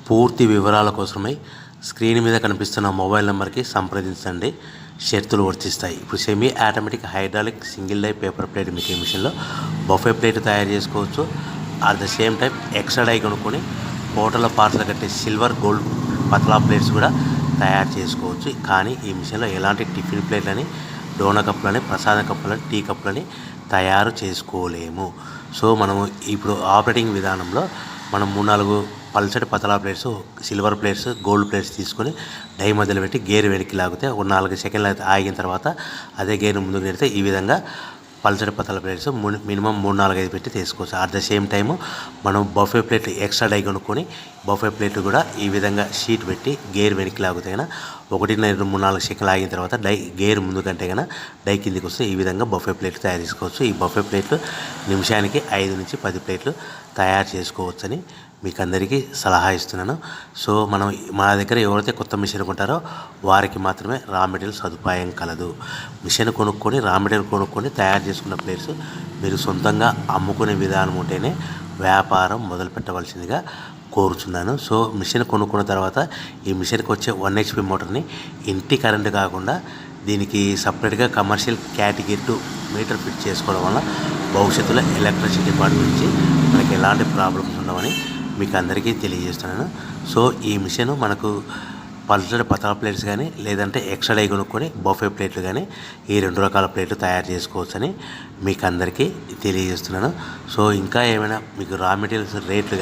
పూర్తి వివరాల కోసమై స్క్రీన్ మీద కనిపిస్తున్న మొబైల్ నెంబర్కి సంప్రదించండి. షరతులు వర్తిస్తాయి. ఇప్పుడు semi automatic hydraulic single die paper plate making మిషన్లో బఫే ప్లేట్ తయారు చేసుకోవచ్చు. At the same time extra die కొనుక్కొని హోటల్లో పార్సల్ కట్టే సిల్వర్ గోల్డ్ పతలా ప్లేట్స్ కూడా తయారు చేసుకోవచ్చు. కానీ ఈ మిషన్లో ఎలాంటి టిఫిన్ ప్లేట్లని, డోనా కప్పులని, ప్రసాద కప్పులని, టీ కప్పులని తయారు చేసుకోలేము. సో మనము ఇప్పుడు ఆపరేటింగ్ విధానంలో మనం 3-4 పల్చటి పతలా plates, silver plates, gold plates తీసుకొని డై మధ్యలో పెట్టి గేర్ వెనక్కి లాగితే ఒక 4 సెకండ్లు ఆగిన తర్వాత అదే గేర్ ముందుకు నెడితే ఈ విధంగా పల్చటి పతలా ప్లేట్స్ మినిమం 3-4-5 పెట్టి తీసుకోవచ్చు. అట్ ద సేమ్ టైము మనం బఫే ప్లేట్ ఎక్స్ట్రా డై కొనుక్కొని బఫే ప్లేట్ కూడా ఈ విధంగా షీట్ పెట్టి గేర్ వెనక్కి లాగితే కన్నా 1-2-3-4 సెకండ్లు ఆగిన తర్వాత గేర్ ముందు కంటే కన్నా డై కిందికి వస్తే ఈ విధంగా బఫే ప్లేట్లు తయారు చేసుకోవచ్చు. ఈ బఫే ప్లేట్లు నిమిషానికి 5-10 ప్లేట్లు తయారు చేసుకోవచ్చని మీకు అందరికీ సలహా ఇస్తున్నాను. సో మనం మా దగ్గర ఎవరైతే కొత్త మిషన్ కొంటారో వారికి మాత్రమే రా మెటీరియల్ సదుపాయం కలదు. మిషన్ కొనుక్కొని రా మెటీరియల్ కొనుక్కొని తయారు చేసుకున్న ప్లేట్స్ మీరు సొంతంగా అమ్ముకునే విధానం ఉంటేనే వ్యాపారం మొదలు పెట్టవలసిందిగా కోరుచున్నాను. సో మిషన్ కొనుక్కున్న తర్వాత ఈ మిషన్కి వచ్చే 1 HP మోటార్ని ఇంటి కరెంటు కాకుండా దీనికి సపరేట్గా కమర్షియల్ కేటగిరీ 2 మీటర్ ఫిట్ చేసుకోవడం వల్ల భవిష్యత్తులో ఎలక్ట్రిసిటీ డిపార్ట్మెంట్ నుంచి మనకి ఎలాంటి ప్రాబ్లమ్స్ ఉండవని మీకు అందరికీ తెలియజేస్తున్నాను. సో ఈ మిషన్ మనకు పల్చటి పతలా ప్లేట్స్ కానీ లేదంటే ఎక్స్ట్రా డై కొనుక్కొని బఫే ప్లేట్లు కానీ ఈ 2 రకాల ప్లేట్లు తయారు చేసుకోవచ్చని మీకు అందరికీ తెలియజేస్తున్నాను. సో ఇంకా ఏమైనా మీకు రా మెటీరియల్స్ రేట్లు